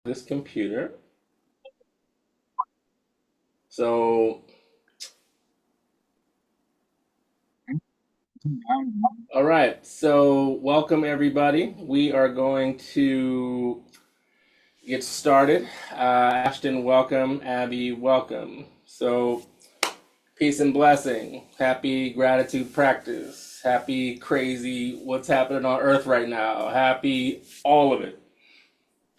this computer. So, all right. So, welcome everybody. We are going to get started. Ashton, welcome. Abby, welcome. So, peace and blessing. Happy gratitude practice. Happy crazy what's happening on earth right now. Happy all of it.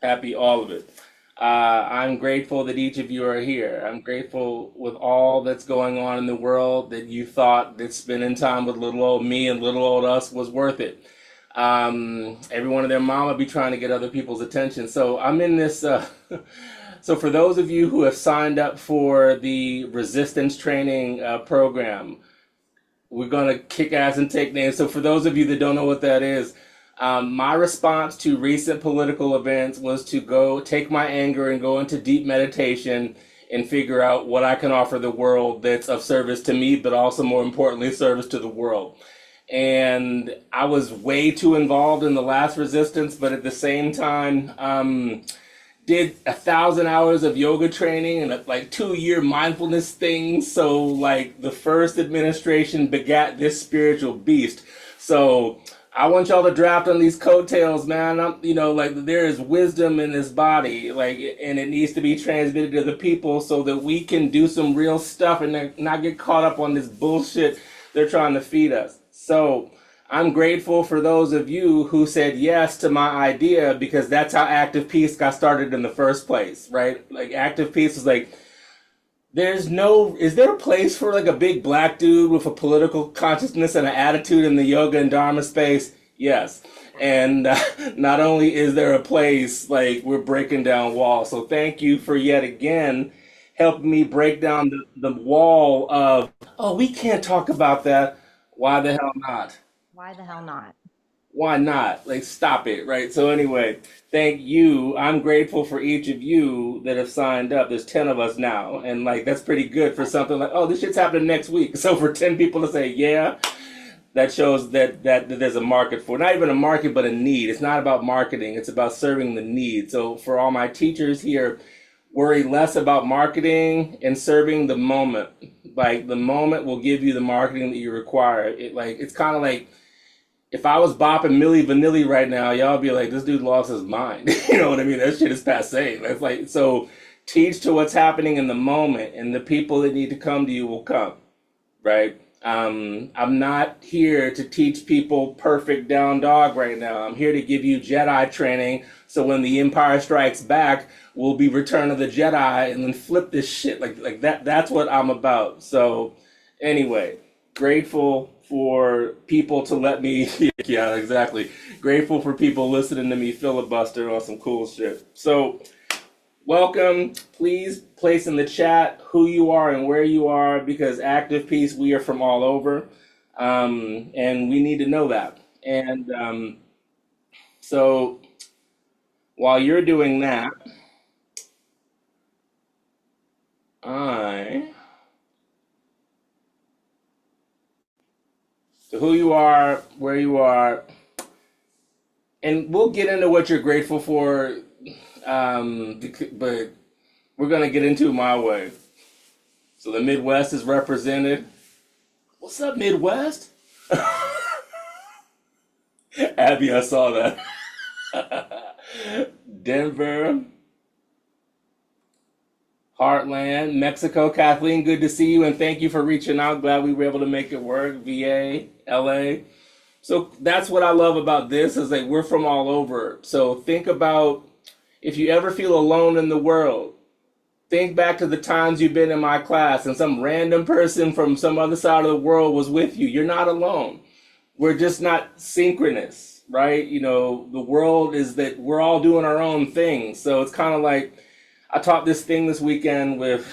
Happy all of it. I'm grateful that each of you are here. I'm grateful with all that's going on in the world that you thought that spending time with little old me and little old us was worth it. Everyone and their mama be trying to get other people's attention. So I'm in this. So for those of you who have signed up for the resistance training program, we're gonna kick ass and take names. So for those of you that don't know what that is, my response to recent political events was to go take my anger and go into deep meditation and figure out what I can offer the world that's of service to me, but also more importantly, service to the world. And I was way too involved in the last resistance, but at the same time, did 1,000 hours of yoga training and like 2 year mindfulness thing. So like the first administration begat this spiritual beast. So I want y'all to draft on these coattails, man. Like there is wisdom in this body, like, and it needs to be transmitted to the people so that we can do some real stuff and not get caught up on this bullshit they're trying to feed us. So I'm grateful for those of you who said yes to my idea because that's how active peace got started in the first place, right? Like active peace is like, is there a place for like a big black dude with a political consciousness and an attitude in the yoga and dharma space? Yes. And not only is there a place, like we're breaking down walls. So thank you for yet again helping me break down the wall of, oh, we can't talk about that. Why the hell not? Why the hell not? Why not? Like, stop it, right? So anyway, thank you. I'm grateful for each of you that have signed up. There's 10 of us now, and like that's pretty good for something like, oh, this shit's happening next week. So for 10 people to say, yeah, that shows that there's a market for not even a market, but a need. It's not about marketing. It's about serving the need. So for all my teachers here, worry less about marketing and serving the moment. Like the moment will give you the marketing that you require. It's kind of like if I was bopping Millie Vanilli right now, y'all be like, this dude lost his mind. You know what I mean? That shit is passe. That's like, so teach to what's happening in the moment, and the people that need to come to you will come, right? I'm not here to teach people perfect down dog right now. I'm here to give you Jedi training so when the Empire Strikes Back, we'll be Return of the Jedi and then flip this shit. Like that. That's what I'm about. So anyway, grateful for people to let me, yeah, exactly. Grateful for people listening to me filibuster on some cool shit. So welcome. Please place in the chat who you are and where you are because active peace, we are from all over. And we need to know that. And so while you're doing that, I, so who you are, where you are, and we'll get into what you're grateful for. But we're gonna get into it my way. So the Midwest is represented. What's up, Midwest? Abby, I saw that. Denver, Heartland, Mexico. Kathleen, good to see you and thank you for reaching out. Glad we were able to make it work. VA, LA. So that's what I love about this is like we're from all over. So think about if you ever feel alone in the world, think back to the times you've been in my class and some random person from some other side of the world was with you. You're not alone. We're just not synchronous, right? You know, the world is that we're all doing our own thing. So it's kind of like I taught this thing this weekend with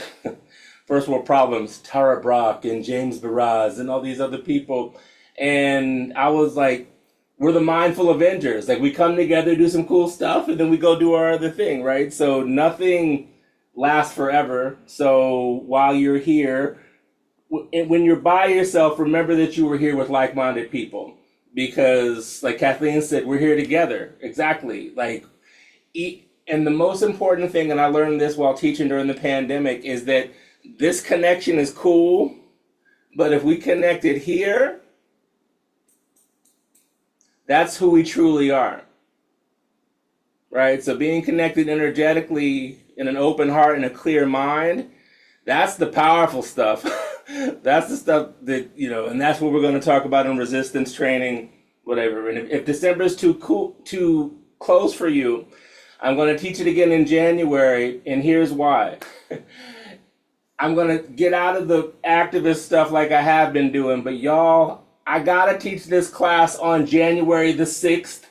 First World Problems, Tara Brock and James Baraz and all these other people. And I was like, we're the mindful Avengers. Like we come together, do some cool stuff, and then we go do our other thing, right? So nothing lasts forever. So while you're here, when you're by yourself, remember that you were here with like-minded people. Because, like Kathleen said, we're here together. Exactly. Like, And the most important thing, and I learned this while teaching during the pandemic, is that this connection is cool, but if we connected here, that's who we truly are, right? So being connected energetically in an open heart and a clear mind, that's the powerful stuff. That's the stuff that, and that's what we're going to talk about in resistance training, whatever. And if December is too close for you, I'm going to teach it again in January, and here's why. I'm going to get out of the activist stuff like I have been doing, but y'all, I got to teach this class on January the 6th,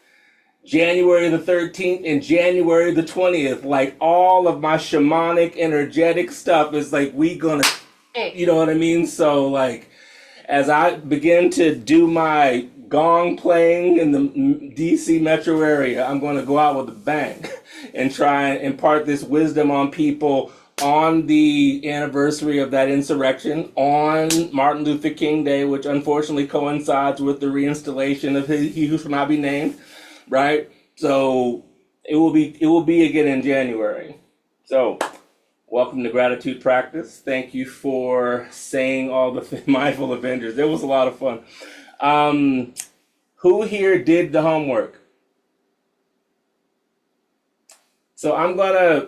January the 13th, and January the 20th. Like, all of my shamanic, energetic stuff is like, we going to, you know what I mean? So, like, as I begin to do my gong playing in the DC metro area, I'm going to go out with a bang and try and impart this wisdom on people on the anniversary of that insurrection, on Martin Luther King Day, which unfortunately coincides with the reinstallation of He Who Shall Not Be Named, right? So it will be again in January. So welcome to Gratitude Practice. Thank you for saying all the Mindful Avengers. It was a lot of fun. Who here did the homework? So I'm gonna,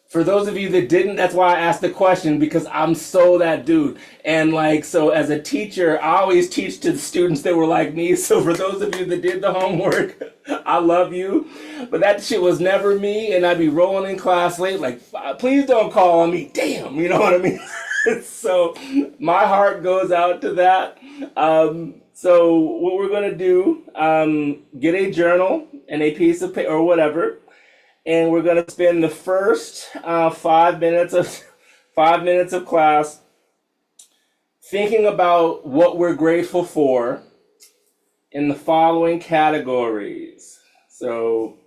for those of you that didn't, that's why I asked the question, because I'm so that dude. And like, so as a teacher, I always teach to the students that were like me. So for those of you that did the homework, I love you. But that shit was never me, and I'd be rolling in class late, like, please don't call on me. Damn, you know what I mean? So my heart goes out to that. So what we're gonna do, get a journal and a piece of paper or whatever, and we're gonna spend the first 5 minutes of class thinking about what we're grateful for in the following categories. So,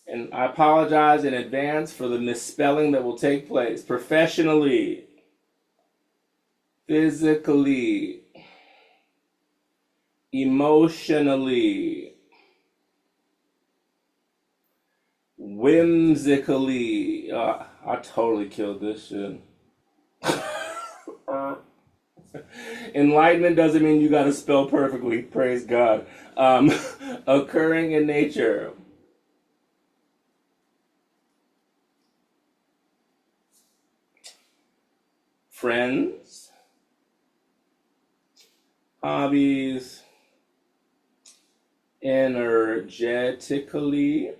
and I apologize in advance for the misspelling that will take place. Professionally, physically, emotionally, whimsically. I totally killed this shit. Enlightenment doesn't mean you gotta spell perfectly, praise God. Occurring in nature. Friends. Hobbies. Energetically.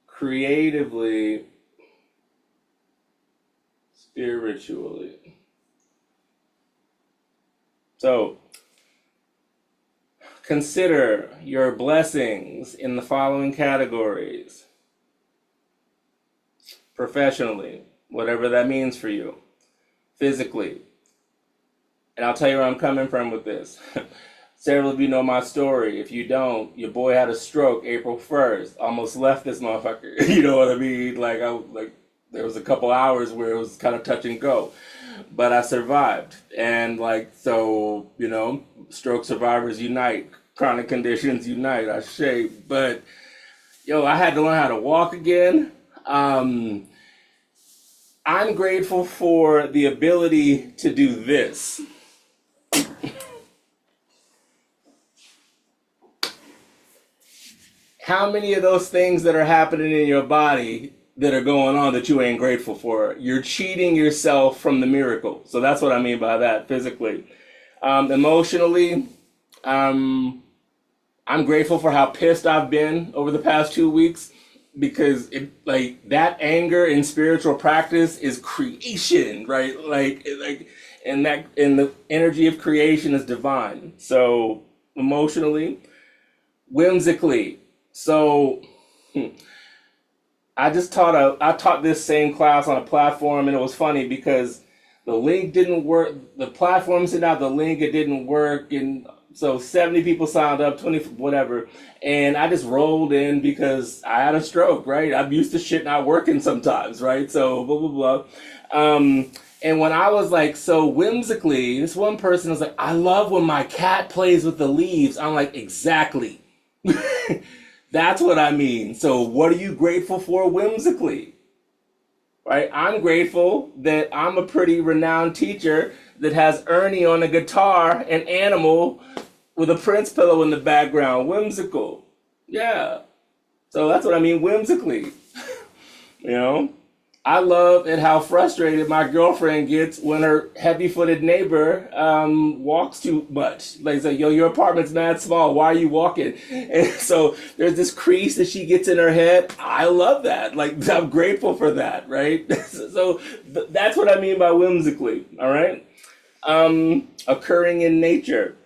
Creatively. Spiritually. So, consider your blessings in the following categories. Professionally, whatever that means for you. Physically, and I'll tell you where I'm coming from with this. Several of you know my story. If you don't, your boy had a stroke April 1st. Almost left this motherfucker. You know what I mean? Like, there was a couple hours where it was kind of touch and go. But I survived. And like, so, stroke survivors unite. Chronic conditions unite. I shake. But, I had to learn how to walk again. I'm grateful for the ability to do this. How many of those things that are happening in your body that are going on that you ain't grateful for? You're cheating yourself from the miracle. So that's what I mean by that physically. Emotionally, I'm grateful for how pissed I've been over the past 2 weeks, because that anger in spiritual practice is creation, right? And the energy of creation is divine. So emotionally, whimsically. So I taught this same class on a platform, and it was funny because the link didn't work. The platform sent out the link, it didn't work, and so 70 people signed up, 20 whatever, and I just rolled in because I had a stroke, right? I'm used to shit not working sometimes, right? So blah blah blah. And when I was like, so whimsically, this one person was like, I love when my cat plays with the leaves. I'm like, exactly. That's what I mean. So, what are you grateful for whimsically? Right? I'm grateful that I'm a pretty renowned teacher that has Ernie on a guitar and Animal with a Prince pillow in the background. Whimsical. Yeah. So that's what I mean whimsically. You know? I love at how frustrated my girlfriend gets when her heavy-footed neighbor walks too much. Like, say, yo, your apartment's mad small. Why are you walking? And so there's this crease that she gets in her head. I love that. Like, I'm grateful for that, right? So that's what I mean by whimsically. All right. Occurring in nature: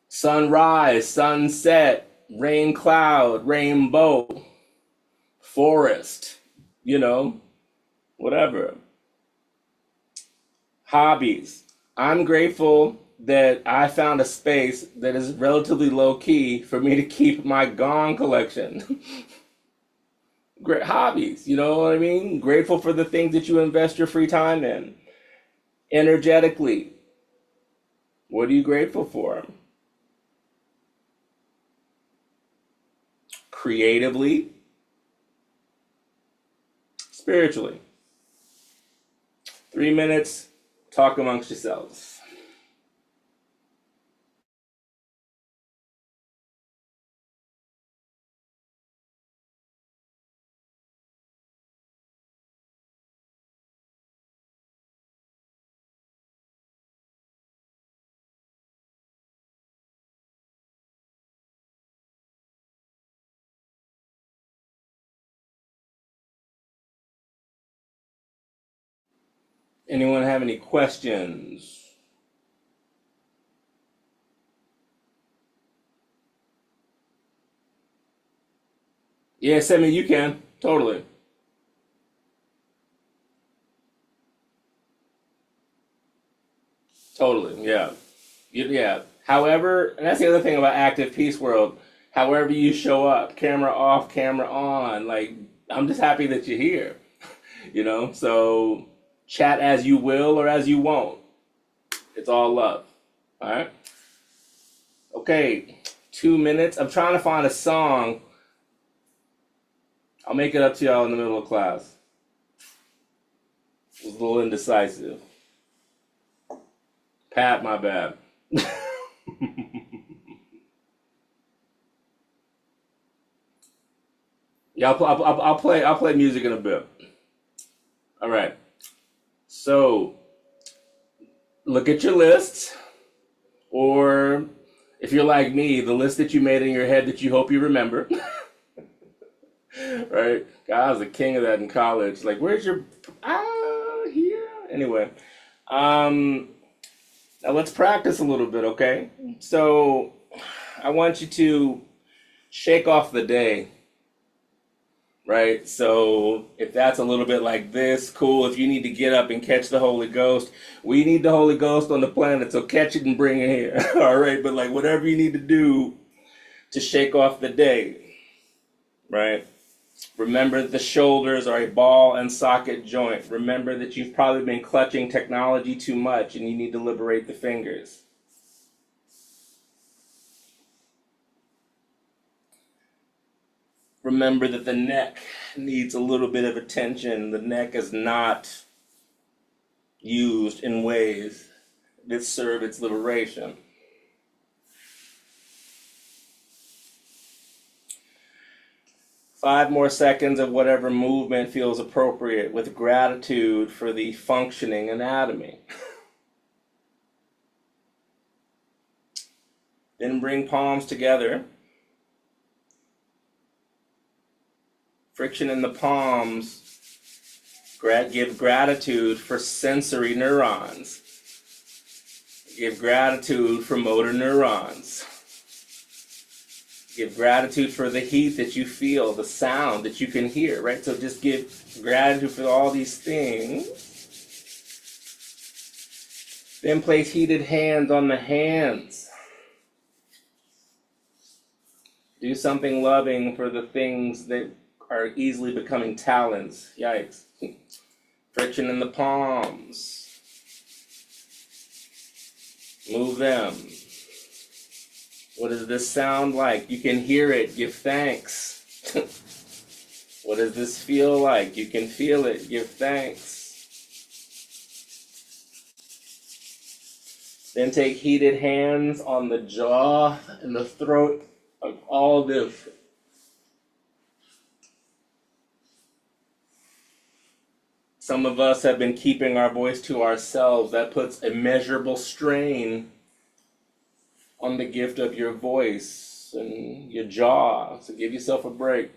sunrise, sunset, rain cloud, rainbow, forest. You know, whatever. Hobbies. I'm grateful that I found a space that is relatively low key for me to keep my gong collection. Great hobbies, you know what I mean? Grateful for the things that you invest your free time in. Energetically. What are you grateful for? Creatively. Spiritually. 3 minutes, talk amongst yourselves. Anyone have any questions? Yeah, send me, you can. Totally. Totally. Yeah. Yeah. However, and that's the other thing about active peace world. However you show up, camera off, camera on. Like, I'm just happy that you're here. You know? So chat as you will or as you won't. It's all love. All right? Okay. 2 minutes. I'm trying to find a song. I'll make it up to y'all in the middle of class. It was a little indecisive. Pat, my bad. Yeah, I'll play music in a bit. All right. So look at your list, or if you're like me, the list that you made in your head that you hope you remember. Right? God, I was the king of that in college. Like, where's your here? Anyway, um, now let's practice a little bit, okay? So I want you to shake off the day. Right? So if that's a little bit like this, cool. If you need to get up and catch the Holy Ghost, we need the Holy Ghost on the planet, so catch it and bring it here. All right? But like whatever you need to do to shake off the day, right? Remember that the shoulders are a ball and socket joint. Remember that you've probably been clutching technology too much and you need to liberate the fingers. Remember that the neck needs a little bit of attention. The neck is not used in ways that serve its liberation. Five more seconds of whatever movement feels appropriate with gratitude for the functioning anatomy. Then bring palms together. Friction in the palms. Give gratitude for sensory neurons. Give gratitude for motor neurons. Give gratitude for the heat that you feel, the sound that you can hear, right? So just give gratitude for all these things. Then place heated hands on the hands. Do something loving for the things that are easily becoming talons. Yikes. Friction in the palms. Move them. What does this sound like? You can hear it. Give thanks. What does this feel like? You can feel it. Give thanks. Then take heated hands on the jaw and the throat of all this. Some of us have been keeping our voice to ourselves. That puts immeasurable strain on the gift of your voice and your jaw. So give yourself a break.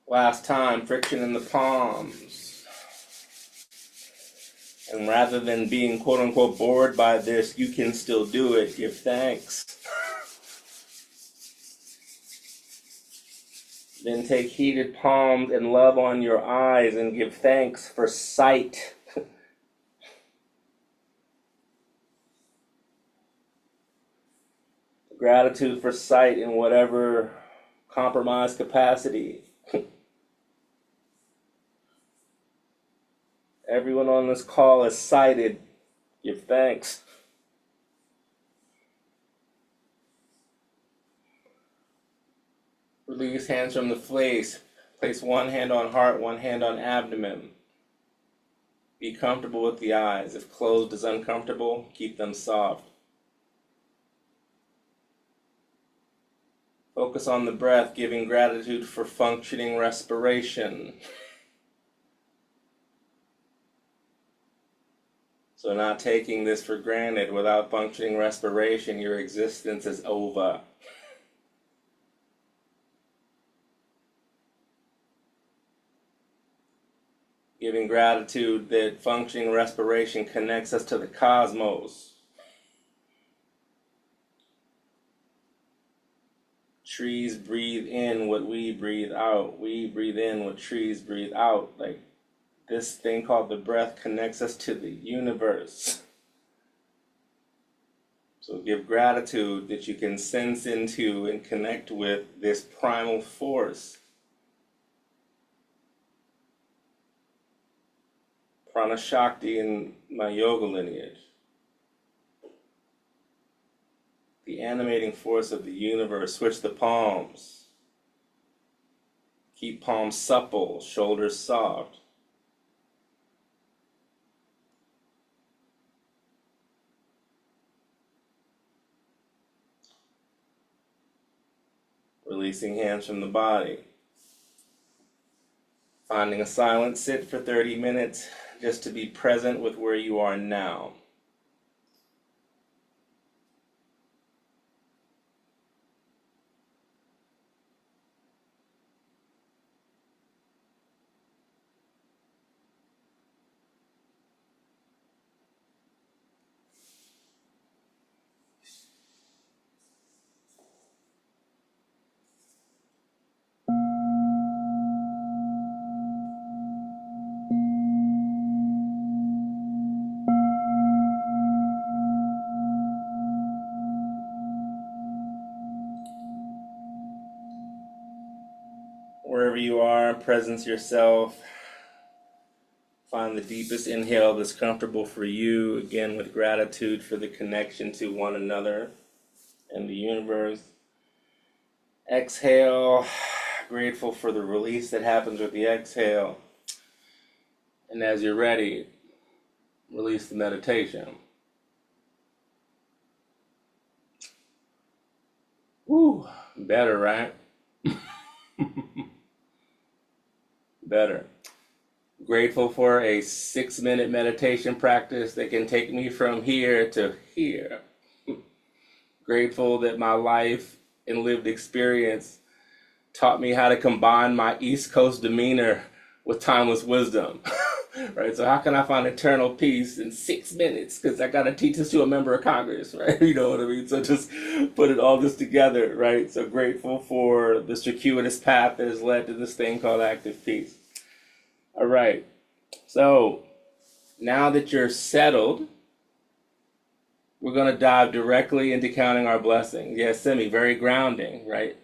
Last time, friction in the palms. And rather than being quote unquote bored by this, you can still do it. Give thanks. Then take heated palms and love on your eyes and give thanks for sight. Gratitude for sight in whatever compromised capacity. Everyone on this call is sighted. Give thanks. Release hands from the face. Place one hand on heart, one hand on abdomen. Be comfortable with the eyes. If closed is uncomfortable, keep them soft. Focus on the breath, giving gratitude for functioning respiration. So not taking this for granted. Without functioning respiration, your existence is over. Giving gratitude that functioning respiration connects us to the cosmos. Trees breathe in what we breathe out. We breathe in what trees breathe out. Like this thing called the breath connects us to the universe. So give gratitude that you can sense into and connect with this primal force. Prana Shakti in my yoga lineage. The animating force of the universe. Switch the palms. Keep palms supple, shoulders soft. Releasing hands from the body. Finding a silent sit for 30 minutes just to be present with where you are now. Wherever you are, presence yourself. Find the deepest inhale that's comfortable for you, again with gratitude for the connection to one another and the universe. Exhale, grateful for the release that happens with the exhale. And as you're ready, release the meditation. Woo, better, right? Better. Grateful for a 6-minute meditation practice that can take me from here to here. Grateful that my life and lived experience taught me how to combine my East Coast demeanor with timeless wisdom. Right? So how can I find eternal peace in 6 minutes? Because I got to teach this to a member of Congress, right? You know what I mean? So just put it all this together, right? So grateful for the circuitous path that has led to this thing called active peace. All right. So now that you're settled, we're going to dive directly into counting our blessings. Yes, Simi, very grounding, right?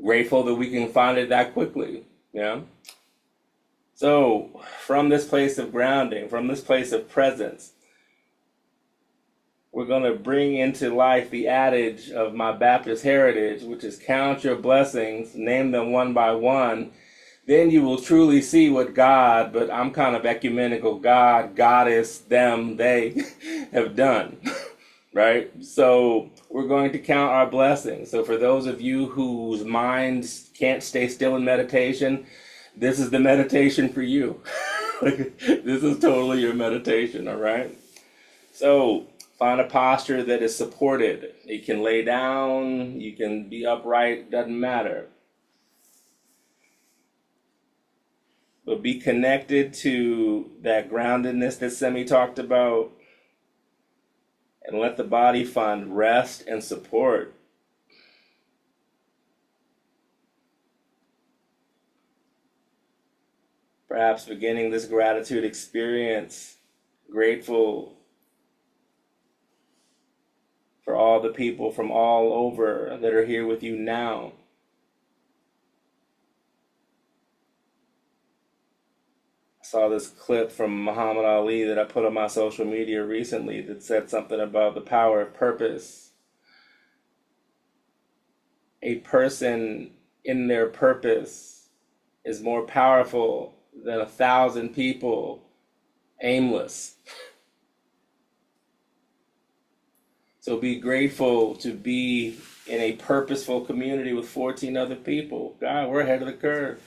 Grateful that we can find it that quickly, yeah? So, from this place of grounding, from this place of presence, we're going to bring into life the adage of my Baptist heritage, which is count your blessings, name them one by one. Then you will truly see what God, but I'm kind of ecumenical, God, goddess, them, they have done, right? So we're going to count our blessings. So for those of you whose minds can't stay still in meditation, this is the meditation for you. This is totally your meditation, all right? So find a posture that is supported. You can lay down, you can be upright, doesn't matter. But be connected to that groundedness that Semi talked about, and let the body find rest and support. Perhaps beginning this gratitude experience, grateful for all the people from all over that are here with you now. I saw this clip from Muhammad Ali that I put on my social media recently that said something about the power of purpose. A person in their purpose is more powerful than 1,000 people aimless. So be grateful to be in a purposeful community with 14 other people. God, we're ahead of the curve.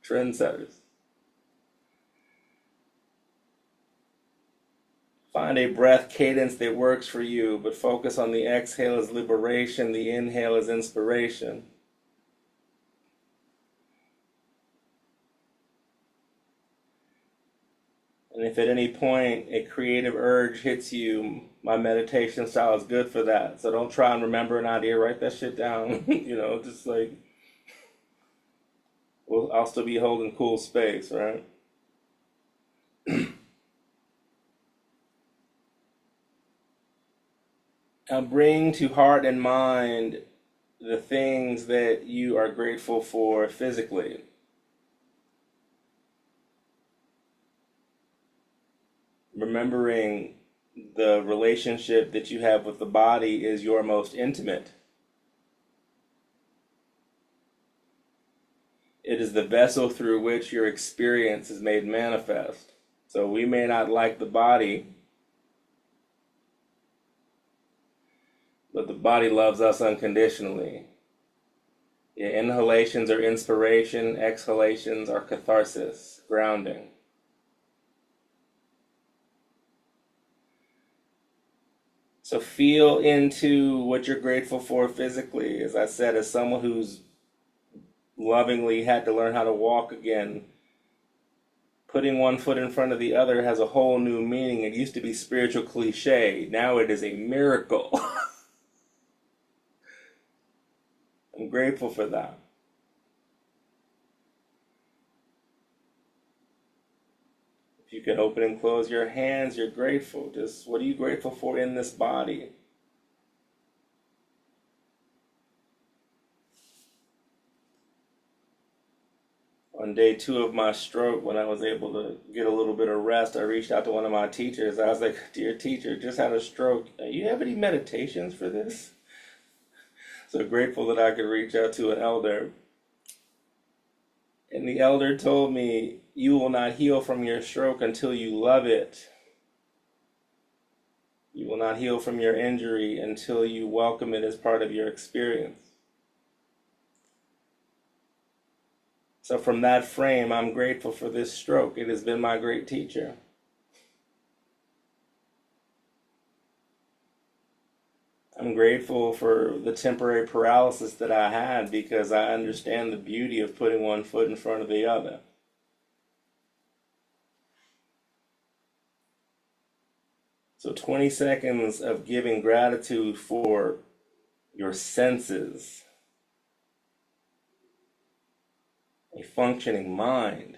Trendsetters. Find a breath cadence that works for you, but focus on the exhale as liberation, the inhale as inspiration. And if at any point a creative urge hits you, my meditation style is good for that. So don't try and remember an idea, write that shit down. Just like, well, I'll still be holding cool space, right? Now bring to heart and mind the things that you are grateful for physically. Remembering the relationship that you have with the body is your most intimate. It is the vessel through which your experience is made manifest. So we may not like the body, but the body loves us unconditionally. Yeah, inhalations are inspiration, exhalations are catharsis, grounding. So feel into what you're grateful for physically. As I said, as someone who's lovingly had to learn how to walk again, putting one foot in front of the other has a whole new meaning. It used to be spiritual cliche. Now it is a miracle. I'm grateful for that. If you can open and close your hands, you're grateful. Just what are you grateful for in this body? On day 2 of my stroke, when I was able to get a little bit of rest, I reached out to one of my teachers. I was like, dear teacher, just had a stroke. You have any meditations for this? So grateful that I could reach out to an elder. And the elder told me, you will not heal from your stroke until you love it. You will not heal from your injury until you welcome it as part of your experience. So from that frame, I'm grateful for this stroke. It has been my great teacher. I'm grateful for the temporary paralysis that I had because I understand the beauty of putting one foot in front of the other. So 20 seconds of giving gratitude for your senses, a functioning mind,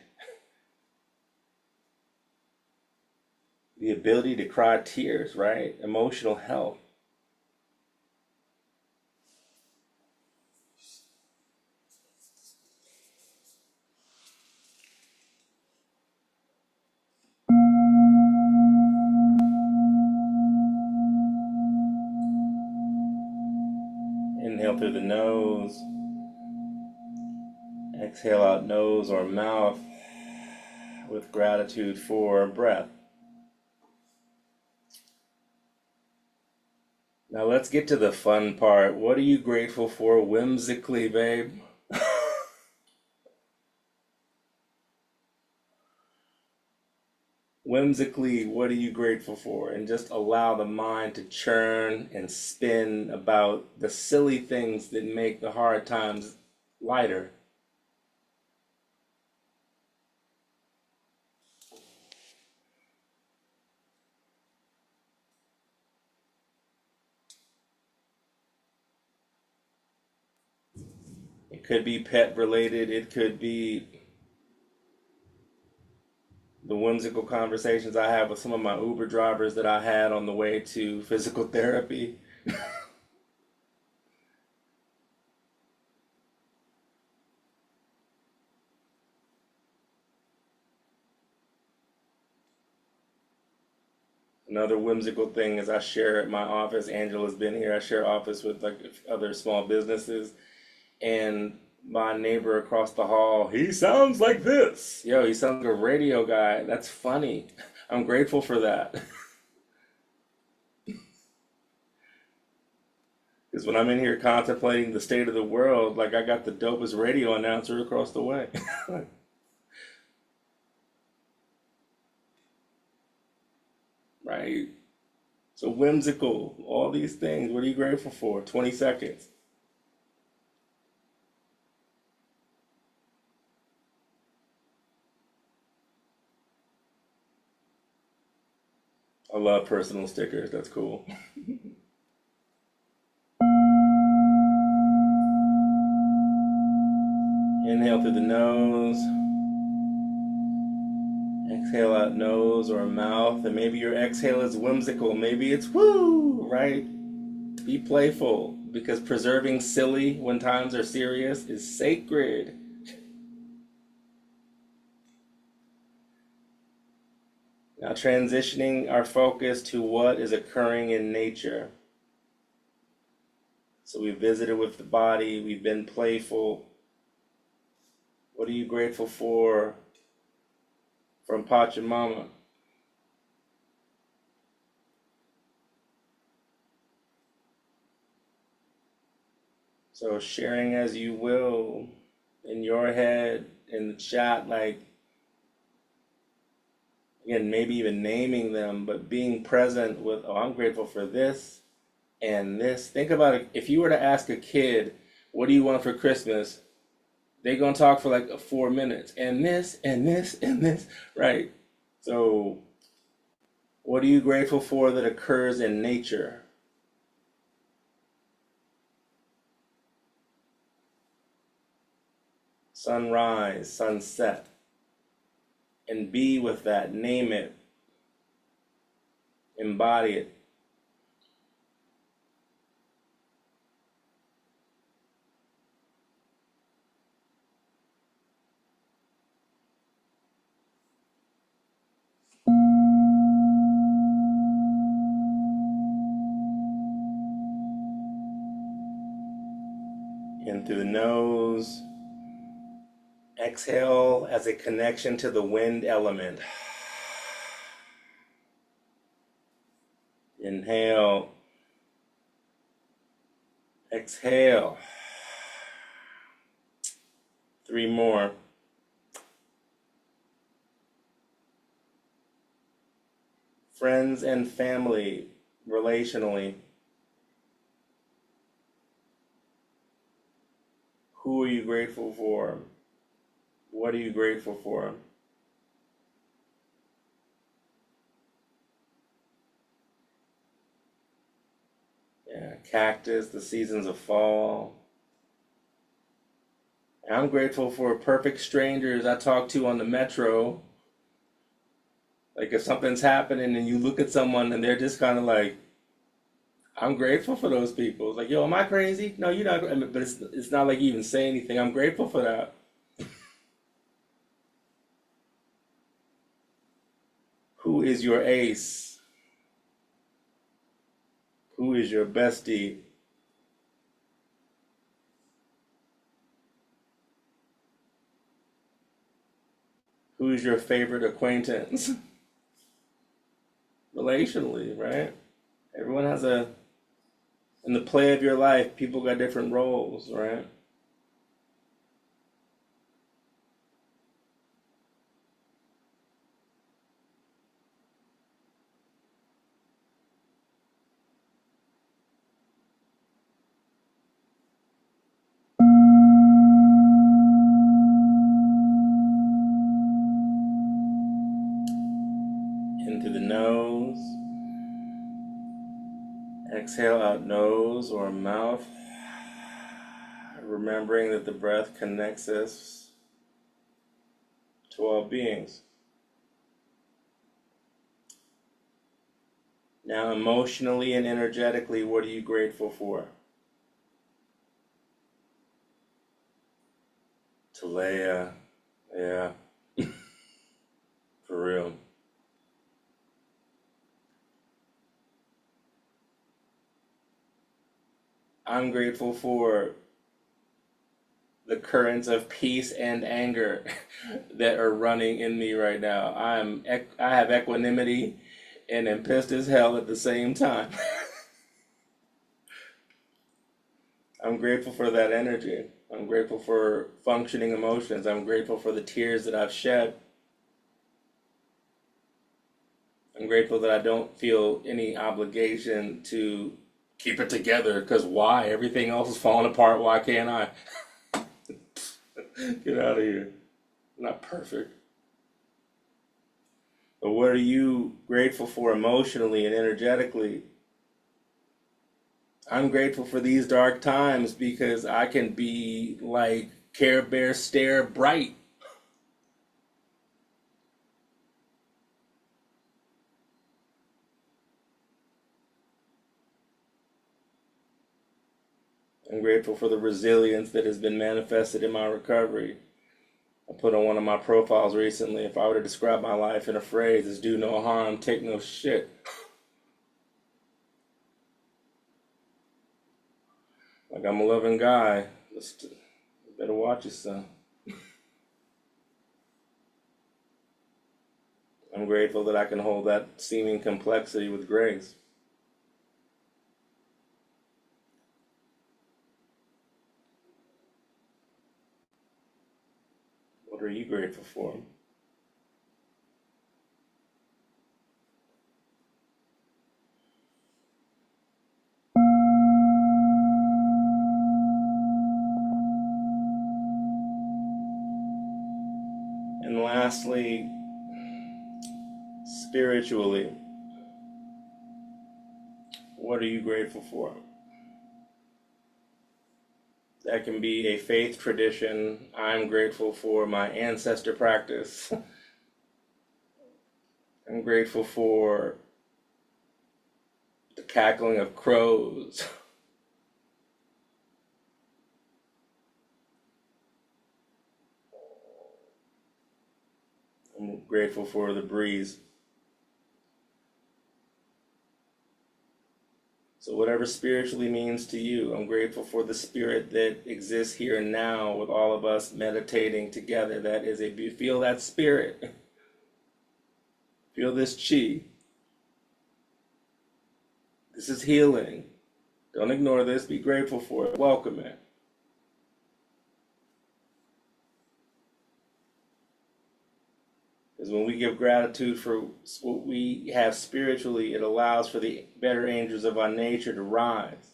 the ability to cry tears, right? Emotional health. Inhale through the nose. Exhale out nose or mouth with gratitude for breath. Now let's get to the fun part. What are you grateful for whimsically, babe? Whimsically, what are you grateful for? And just allow the mind to churn and spin about the silly things that make the hard times lighter. It could be pet related, it could be the whimsical conversations I have with some of my Uber drivers that I had on the way to physical therapy. Another whimsical thing is I share at my office. Angela's been here. I share office with like other small businesses, and my neighbor across the hall, he sounds like this. Yo, he sounds like a radio guy. That's funny. I'm grateful for that. Because when I'm in here contemplating the state of the world, like I got the dopest radio announcer across the way. Right? So whimsical, all these things. What are you grateful for? 20 seconds. I love personal stickers. That's cool. Inhale through the nose. Exhale out nose or mouth. And maybe your exhale is whimsical. Maybe it's woo, right? Be playful, because preserving silly when times are serious is sacred. Now transitioning our focus to what is occurring in nature. So we visited with the body, we've been playful. What are you grateful for from Pachamama? So sharing as you will in your head, in the chat, like, again, maybe even naming them, but being present with, oh, I'm grateful for this and this. Think about it. If you were to ask a kid, what do you want for Christmas? They're going to talk for like 4 minutes. And this, and this, and this, right? So what are you grateful for that occurs in nature? Sunrise, sunset. And be with that. Name it. Embody it. In through the nose. Exhale as a connection to the wind element. Inhale. Exhale. 3 more. Friends and family, relationally. Who are you grateful for? What are you grateful for? Yeah, cactus, the seasons of fall. I'm grateful for perfect strangers I talk to on the metro. Like if something's happening and you look at someone and they're just kind of like, I'm grateful for those people. It's like, yo, am I crazy? No, you're not. I mean, but it's not like you even say anything. I'm grateful for that. Who is your ace? Who is your bestie? Who's your favorite acquaintance? Relationally, right? Everyone has in the play of your life, people got different roles, right? In through the nose. Exhale out nose or mouth. Remembering that the breath connects us to all beings. Now, emotionally and energetically, what are you grateful for? Talea, yeah, for real. I'm grateful for the currents of peace and anger that are running in me right now. I have equanimity and am pissed as hell at the same time. I'm grateful for that energy. I'm grateful for functioning emotions. I'm grateful for the tears that I've shed. I'm grateful that I don't feel any obligation to keep it together, because why? Everything else is falling apart. Why can't I? Get out of here. I'm not perfect. But what are you grateful for emotionally and energetically? I'm grateful for these dark times because I can be like Care Bear stare bright. I'm grateful for the resilience that has been manifested in my recovery. I put on one of my profiles recently, if I were to describe my life in a phrase, it's do no harm, take no shit. Like, I'm a loving guy. Just better watch yourself. I'm grateful that I can hold that seeming complexity with grace. What are you grateful for? And lastly, spiritually, what are you grateful for? That can be a faith tradition. I'm grateful for my ancestor practice. I'm grateful for the cackling of crows. I'm grateful for the breeze. So whatever spiritually means to you, I'm grateful for the spirit that exists here and now with all of us meditating together. That is feel that spirit. Feel this chi. This is healing. Don't ignore this. Be grateful for it. Welcome it. Because when we give gratitude for what we have spiritually, it allows for the better angels of our nature to rise.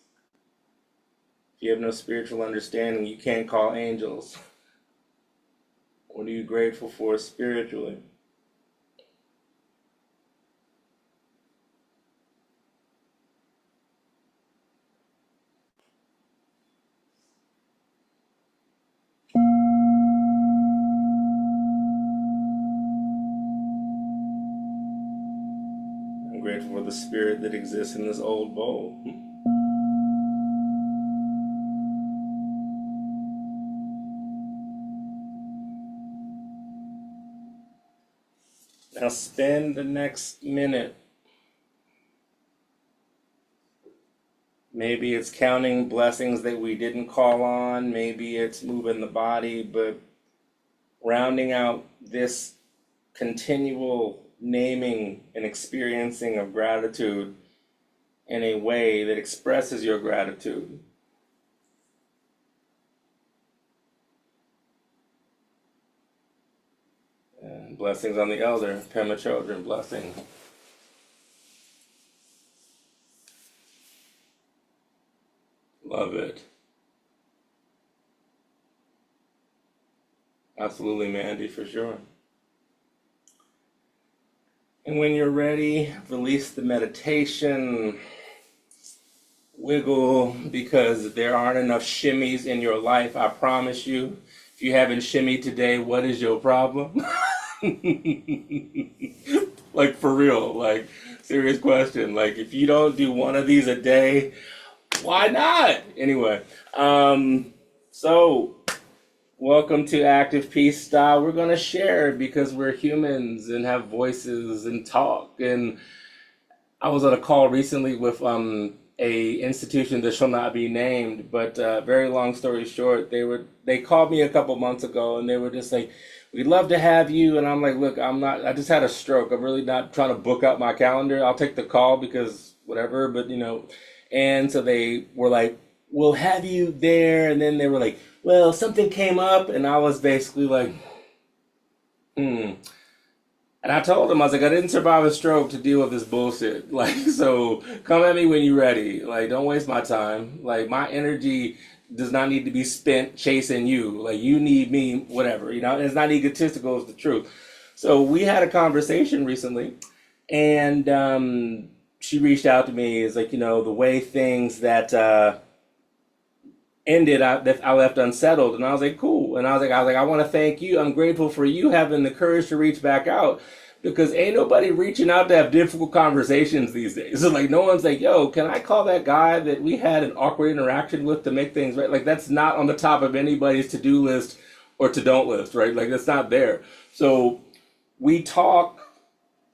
If you have no spiritual understanding, you can't call angels. What are you grateful for spiritually? I'm grateful for the spirit that exists in this old bowl. Now spend the next minute. Maybe it's counting blessings that we didn't call on. Maybe it's moving the body, but rounding out this continual naming and experiencing of gratitude in a way that expresses your gratitude. And blessings on the elder, Pema Children, blessing. Love it. Absolutely, Mandy, for sure. And when you're ready, release the meditation, wiggle, because there aren't enough shimmies in your life, I promise you. If you haven't shimmied today, what is your problem? Like, for real, like, serious question. Like, if you don't do one of these a day, why not? Anyway, so welcome to Active Peace Style. We're going to share because we're humans and have voices and talk. And I was on a call recently with a institution that shall not be named, but very long story short, they called me a couple months ago and they were just like, "We'd love to have you." And I'm like, "Look, I'm not. I just had a stroke. I'm really not trying to book out my calendar. I'll take the call because whatever." But you know, and so they were like, "We'll have you there," and then they were like, "Well, something came up," and I was basically like, "Hmm." And I told him, I was like, I didn't survive a stroke to deal with this bullshit. Like, so come at me when you're ready. Like, don't waste my time. Like, my energy does not need to be spent chasing you. Like, you need me, whatever. You know, and it's not egotistical, it's the truth. So we had a conversation recently, and she reached out to me. Is like, the way things that ended, that I left unsettled, and I was like, cool. And I was like, I want to thank you. I'm grateful for you having the courage to reach back out because ain't nobody reaching out to have difficult conversations these days. So like, no one's like, yo, can I call that guy that we had an awkward interaction with to make things right? Like that's not on the top of anybody's to-do list or to don't list, right? Like that's not there. So we talk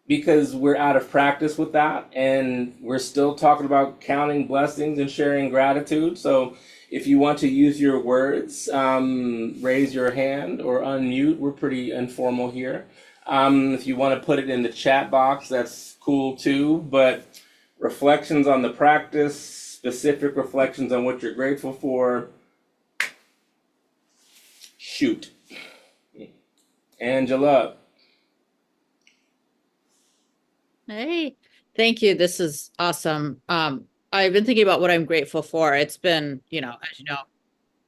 because we're out of practice with that and we're still talking about counting blessings and sharing gratitude. So if you want to use your words, raise your hand or unmute. We're pretty informal here. If you want to put it in the chat box, that's cool too. But reflections on the practice, specific reflections on what you're grateful for, shoot. Angela. Hey, thank you. This is awesome. I've been thinking about what I'm grateful for. It's been, as you know,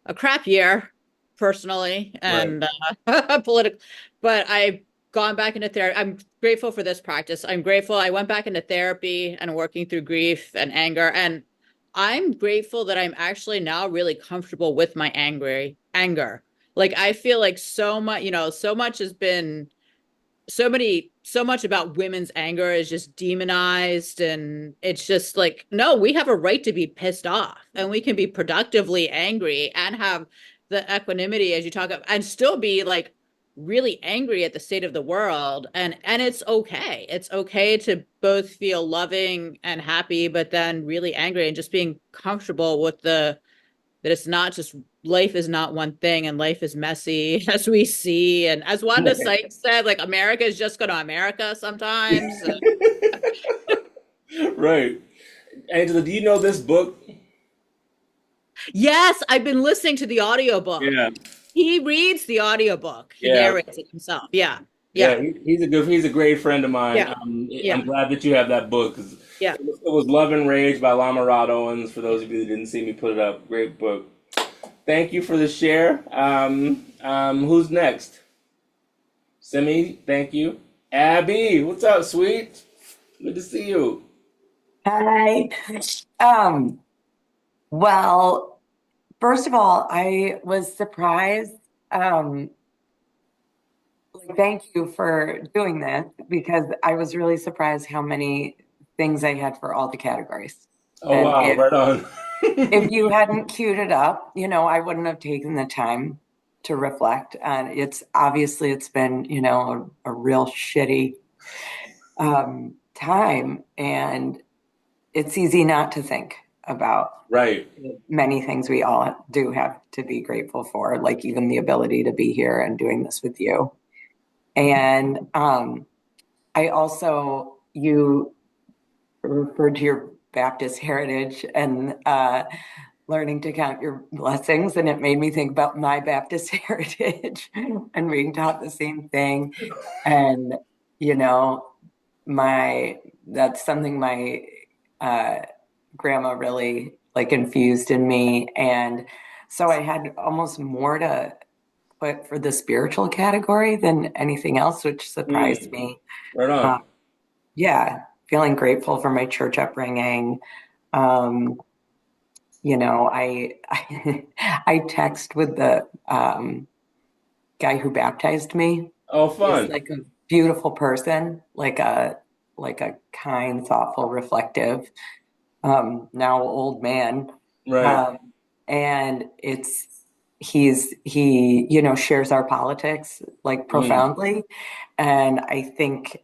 a crap year personally Right. and political, but I've gone back into therapy. I'm grateful for this practice. I'm grateful I went back into therapy and working through grief and anger. And I'm grateful that I'm actually now really comfortable with my anger. Like I feel like so much, so much has been so much about women's anger is just demonized, and it's just like, no, we have a right to be pissed off and we can be productively angry and have the equanimity as you talk about and still be like really angry at the state of the world, and it's okay to both feel loving and happy but then really angry, and just being comfortable with the that it's not just life is not one thing and life is messy as we see. And as Wanda Sykes said, like America is just going to America sometimes. Right. Angela, do you know this book? Yes, I've been listening to the audiobook. Yeah. He reads the audiobook. He Yeah. narrates it himself. Yeah. Yeah, Yeah. he's a great friend of mine. Yeah. I'm Yeah. glad that you have that book 'cause Yeah. it was Love and Rage by Lama Rod Owens. For those of you that didn't see me put it up, great book. Thank you for the share. Who's next? Simi, thank you. Abby, what's up, sweet? Good to see you. Hi. Um, well, first of all, I was surprised. Um, thank you for doing this because I was really surprised how many things I had for all the categories. Oh And wow, right on. if you hadn't queued it up, I wouldn't have taken the time to reflect. And it's been, a real shitty time. And it's easy not to think about Right. many things we all do have to be grateful for, like even the ability to be here and doing this with you. And I also, you referred to your Baptist heritage and learning to count your blessings. And it made me think about my Baptist heritage and being taught the same thing. And, you know, that's something my uh, grandma really like infused in me. And so I had almost more to put for the spiritual category than anything else, which surprised Mm, me. right Uh, on. yeah, feeling grateful for my church upbringing. Um, I text with the guy who baptized me. Oh, He's fun. like a beautiful person, like a kind, thoughtful, reflective, now old man. Right. Um, and he shares our politics like Mm, profoundly. And I think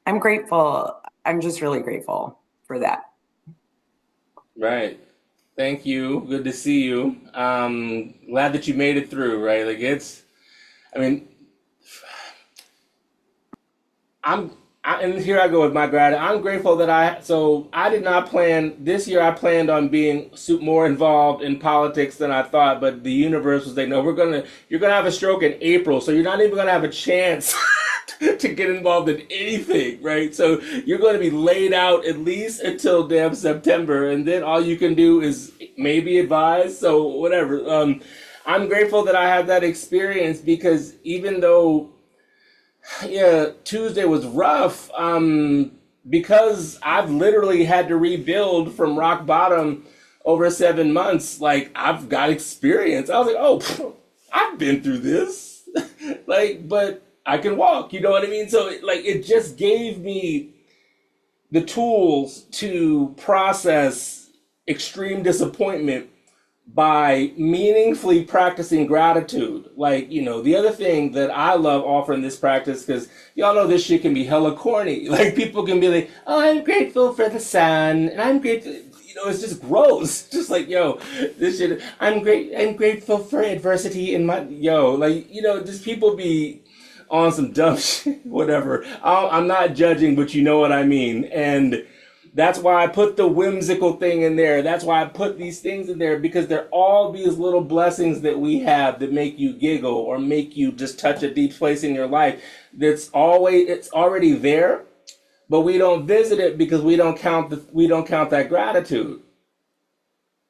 I'm grateful. I'm just really grateful for that. right. Thank you. Good to see you. Glad that you made it through, right? Like I mean, I'm, and here I go with my gratitude. I'm grateful that so I did not plan, this year I planned on being more involved in politics than I thought, but the universe was like, no, you're gonna have a stroke in April, so you're not even gonna have a chance to get involved in anything, right? So you're going to be laid out at least until damn September, and then all you can do is maybe advise. So whatever. I'm grateful that I had that experience because even though yeah, Tuesday was rough. Because I've literally had to rebuild from rock bottom over 7 months. Like I've got experience. I was like, oh, I've been through this. Like, but I can walk. You know what I mean? So, it just gave me the tools to process extreme disappointment by meaningfully practicing gratitude. Like, the other thing that I love offering this practice, because y'all know this shit can be hella corny. Like, people can be like, oh, I'm grateful for the sun, and I'm grateful. It's just gross. Just like, yo, this shit, I'm grateful for adversity in my, yo, like, just people be on some dumb shit, whatever. I'm not judging, but you know what I mean. And that's why I put the whimsical thing in there. That's why I put these things in there because they're all these little blessings that we have that make you giggle or make you just touch a deep place in your life. It's already there, but we don't visit it because we don't count that gratitude.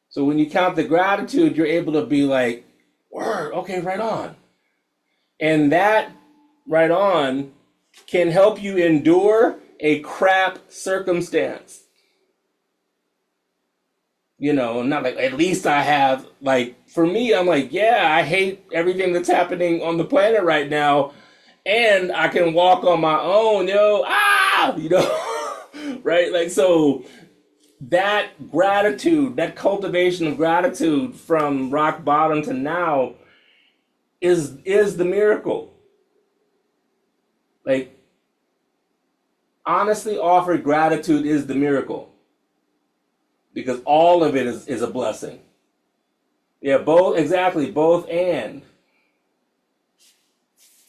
So when you count the gratitude, you're able to be like, word, okay, right on. And that right on can help you endure a crap circumstance. Not like at least I have, like, for me, I'm like, yeah, I hate everything that's happening on the planet right now, and I can walk on my own, right? Like, so that gratitude, that cultivation of gratitude from rock bottom to now is the miracle. Like, honestly, offered gratitude is the miracle because all of it is a blessing. Yeah, both, exactly, both and.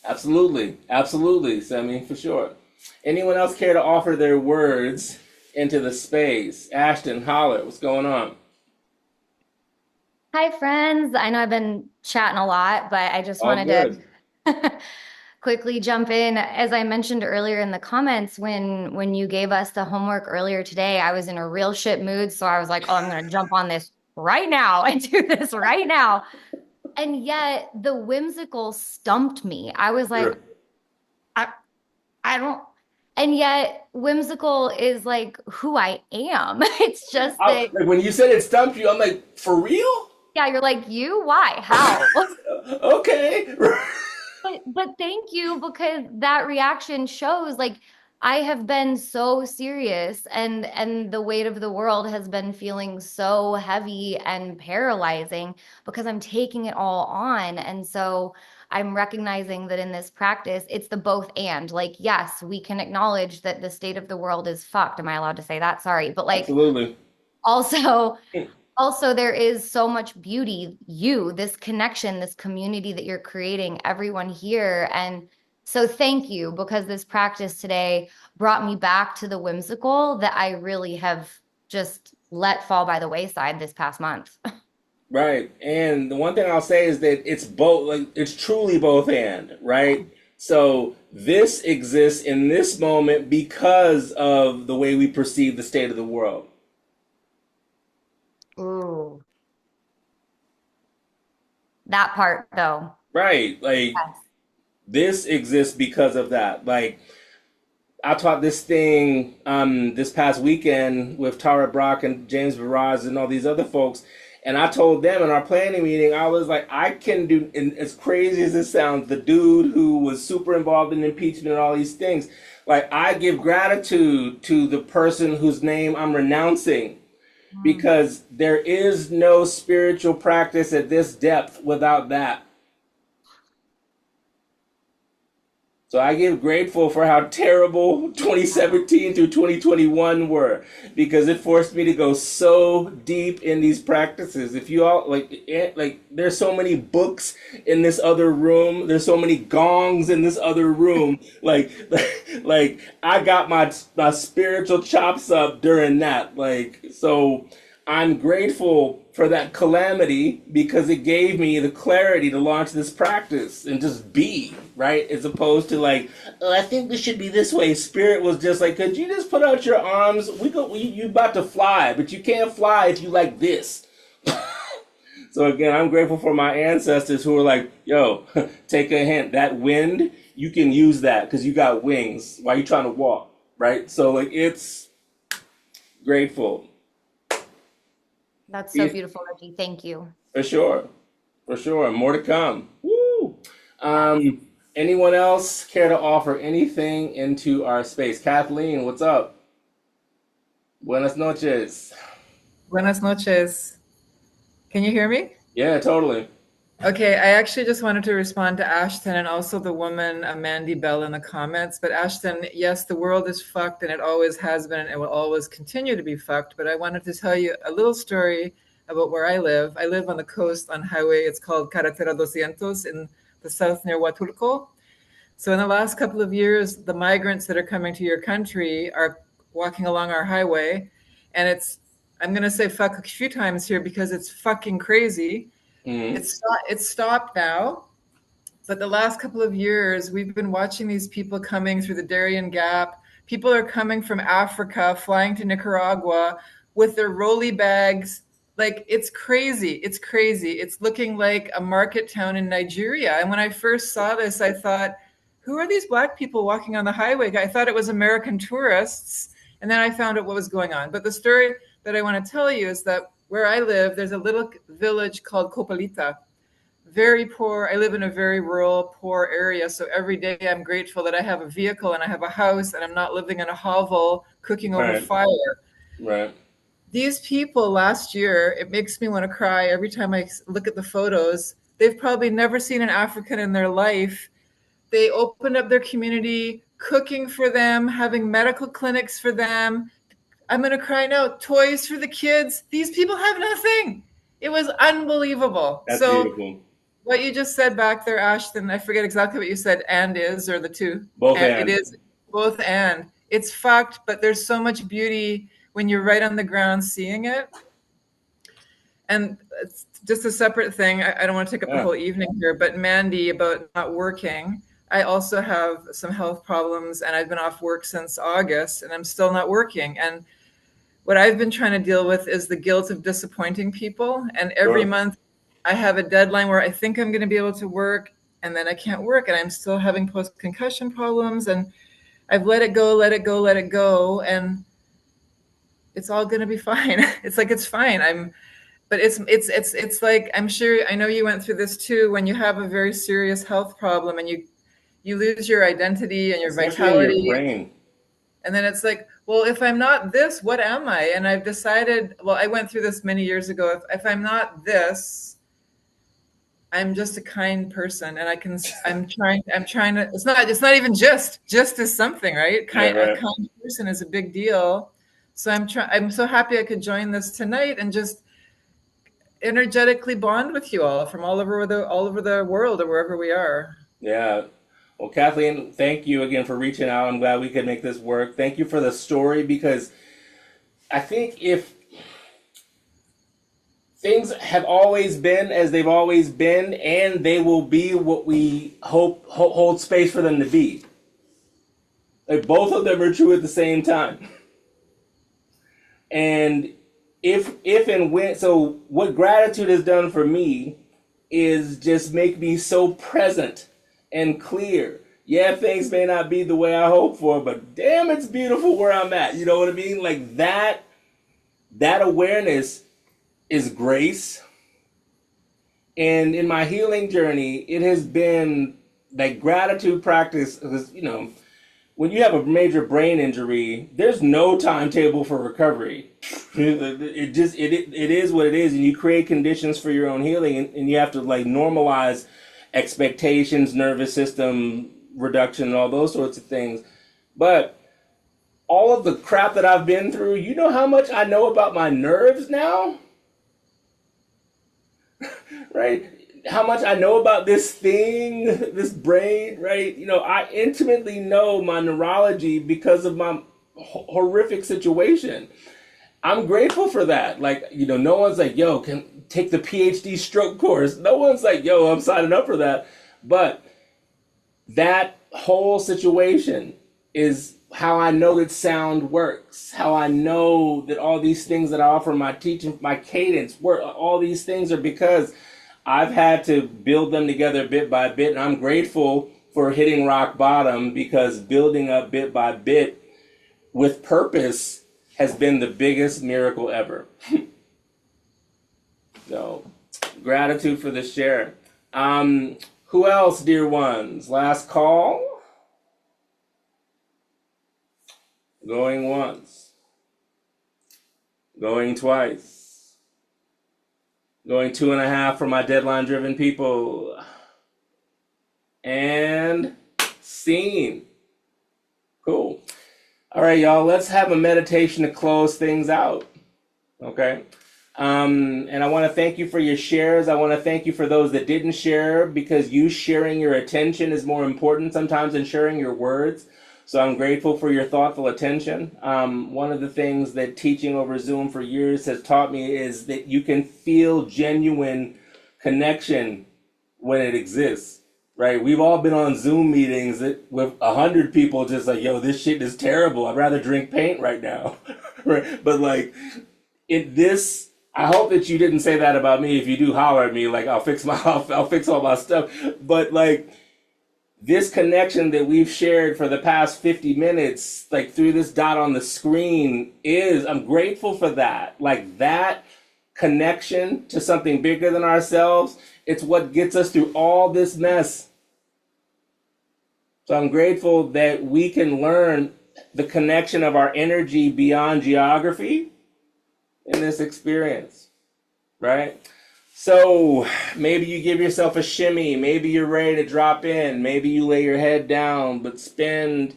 Absolutely, absolutely, Semi, for sure. Anyone else care to offer their words into the space? Ashton, holler, what's going on? Hi, friends. I know I've been chatting a lot, but I just All wanted good. to quickly jump in. As I mentioned earlier in the comments, when you gave us the homework earlier today, I was in a real shit mood. So I was like, oh, I'm going to jump on this right now and do this right now. And yet the whimsical stumped me. I was like, Sure. I, I don't. And yet whimsical is like who I am. It's just that, Like when you said it stumped you, I'm like, for real? yeah, you're like, you? Why? How? Okay. But thank you because that reaction shows like I have been so serious and the weight of the world has been feeling so heavy and paralyzing because I'm taking it all on. And so I'm recognizing that in this practice, it's the both and. Like, yes, we can acknowledge that the state of the world is fucked. Am I allowed to say that? Sorry. But like Absolutely. also also there is so much beauty, this connection, this community that you're creating, everyone here. And So thank you, because this practice today brought me back to the whimsical that I really have just let fall by the wayside this past month. Right. And the one thing I'll say is that it's both, like, it's truly both and, right? So this exists in this moment because of the way we perceive the state of the world. Ooh, that part though. Right. Like, Yes. this exists because of that. Like, I taught this thing this past weekend with Tara Brock and James Baraz and all these other folks. And I told them in our planning meeting, I was like, I can do, and as crazy as it sounds, the dude who was super involved in impeachment and all these things, like, I give gratitude to the person whose name I'm renouncing, because there is no spiritual practice at this depth without that. So I give grateful for how terrible 2017 through 2021 were, because it forced me to go so deep in these practices. If you all like there's so many books in this other room, there's so many gongs in this other room. Like I got my spiritual chops up during that. Like, so I'm grateful for that calamity because it gave me the clarity to launch this practice and just be, right? As opposed to like, oh, I think this should be this way. Spirit was just like, could you just put out your arms? You about to fly, but you can't fly if you like this. So again, I'm grateful for my ancestors who were like, yo, take a hint. That wind, you can use that because you got wings while you're trying to walk, right? So like, it's grateful. That's so beautiful, Reggie. Thank you. For sure. For sure. More to come. Woo! Anyone else care to offer anything into our space? Kathleen, what's up? Buenas noches. Buenas noches. Can you hear me? Yeah, totally. Okay, I actually just wanted to respond to Ashton and also the woman, Mandy Bell, in the comments. But Ashton, yes, the world is fucked and it always has been and it will always continue to be fucked. But I wanted to tell you a little story about where I live. I live on the coast on highway. It's called Carretera 200 in the south near Huatulco. So in the last couple of years, the migrants that are coming to your country are walking along our highway. And I'm going to say fuck a few times here because it's fucking crazy. Mm-hmm. It's stopped now, but the last couple of years we've been watching these people coming through the Darien Gap. People are coming from Africa, flying to Nicaragua with their rolly bags. Like, it's crazy. It's crazy. It's looking like a market town in Nigeria. And when I first saw this, I thought, who are these Black people walking on the highway? I thought it was American tourists. And then I found out what was going on. But the story that I want to tell you is that where I live, there's a little village called Copalita. Very poor. I live in a very rural, poor area. So every day I'm grateful that I have a vehicle and I have a house and I'm not living in a hovel cooking over fire. Right. These people last year, it makes me want to cry every time I look at the photos. They've probably never seen an African in their life. They opened up their community, cooking for them, having medical clinics for them. I'm going to cry now. Toys for the kids. These people have nothing. It was unbelievable. That's so beautiful. What you just said back there, Ashton, I forget exactly what you said, and is, or the two. Both and. It is both and. It's fucked, but there's so much beauty when you're right on the ground seeing it. And it's just a separate thing. I don't want to take up the whole evening here, but Mandy, about not working. I also have some health problems and I've been off work since August and I'm still not working. And what I've been trying to deal with is the guilt of disappointing people. And every month I have a deadline where I think I'm going to be able to work and then I can't work and I'm still having post-concussion problems and I've let it go. And it's all going to be fine. It's like, it's fine. But it's like, I'm sure, I know you went through this too, when you have a very serious health problem and you lose your identity and your vitality. In your brain. And then it's like, well, if I'm not this, what am I? And I've decided, well, I went through this many years ago. If I'm not this, I'm just a kind person. And I'm trying to, it's not even just is something, right? A kind person is a big deal. So I'm so happy I could join this tonight and just energetically bond with you all from all over the world or wherever we are. Yeah. Well, Kathleen, thank you again for reaching out. I'm glad we could make this work. Thank you for the story, because I think if things have always been as they've always been, and they will be what we hope hold space for them to be. Like, both of them are true at the same time. And if and when, so what gratitude has done for me is just make me so present and clear. Yeah, things may not be the way I hope for, but damn, it's beautiful where I'm at. You know what I mean? Like that awareness is grace. And in my healing journey, it has been like gratitude practice, because, when you have a major brain injury, there's no timetable for recovery. It is what it is, and you create conditions for your own healing, and you have to like normalize expectations, nervous system reduction, and all those sorts of things. But all of the crap that I've been through, you know how much I know about my nerves now? Right? How much I know about this thing, this brain, right? I intimately know my neurology because of my horrific situation. I'm grateful for that. Like, no one's like, yo, can take the PhD stroke course. No one's like, yo, I'm signing up for that. But that whole situation is how I know that sound works, how I know that all these things that I offer my teaching, my cadence work. All these things are because I've had to build them together bit by bit, and I'm grateful for hitting rock bottom, because building up bit by bit with purpose has been the biggest miracle ever. So, gratitude for the share. Who else, dear ones? Last call. Going once. Going twice. Going 2.5 for my deadline-driven people. And scene. Cool. All right, y'all, let's have a meditation to close things out. Okay? And I want to thank you for your shares. I want to thank you for those that didn't share, because you sharing your attention is more important sometimes than sharing your words. So I'm grateful for your thoughtful attention. One of the things that teaching over Zoom for years has taught me is that you can feel genuine connection when it exists, right? We've all been on Zoom meetings with 100 people just like, yo, this shit is terrible. I'd rather drink paint right now, right? But like, I hope that you didn't say that about me. If you do, holler at me. Like, I'll fix all my stuff. But like, this connection that we've shared for the past 50 minutes, like through this dot on the screen, I'm grateful for that. Like, that connection to something bigger than ourselves, it's what gets us through all this mess. So I'm grateful that we can learn the connection of our energy beyond geography in this experience, right? So maybe you give yourself a shimmy, maybe you're ready to drop in, maybe you lay your head down, but spend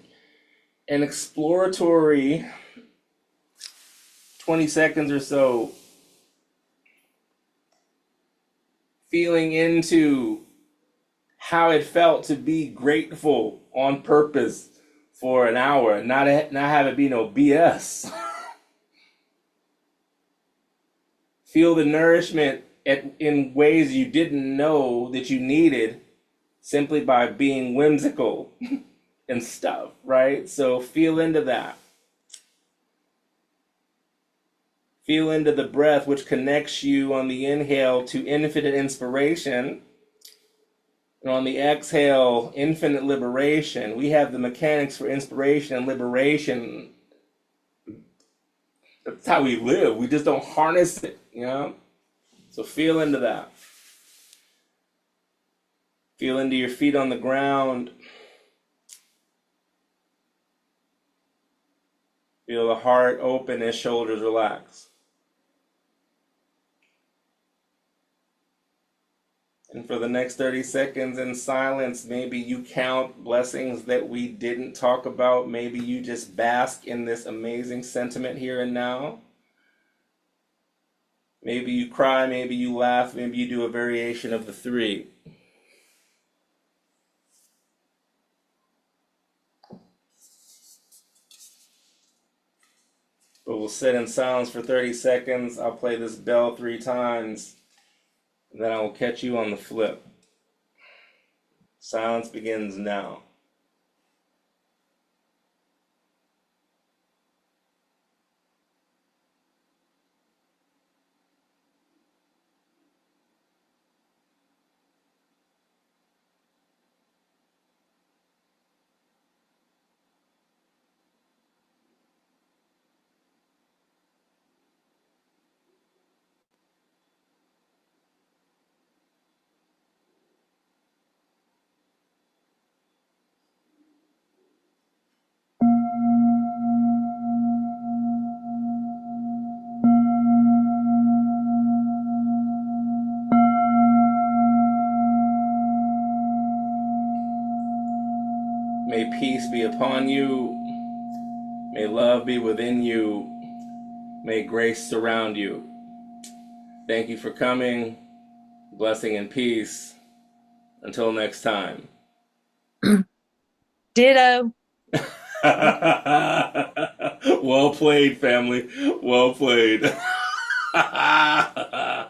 an exploratory 20 seconds or so feeling into how it felt to be grateful on purpose for an hour, not have it be no BS. Feel the nourishment in ways you didn't know that you needed, simply by being whimsical and stuff, right? So feel into that. Feel into the breath, which connects you on the inhale to infinite inspiration, and on the exhale, infinite liberation. We have the mechanics for inspiration and liberation. That's how we live. We just don't harness it, So feel into that. Feel into your feet on the ground. Feel the heart open as shoulders relax. And for the next 30 seconds in silence, maybe you count blessings that we didn't talk about. Maybe you just bask in this amazing sentiment here and now. Maybe you cry, maybe you laugh, maybe you do a variation of the three. we'll sit in silence for 30 seconds. I'll play this bell 3 times. And then I will catch you on the flip. Silence begins now. May peace be upon you. May love be within you. May grace surround you. Thank you for coming. Blessing and peace. Until next time. Ditto. Well played, family. Well played.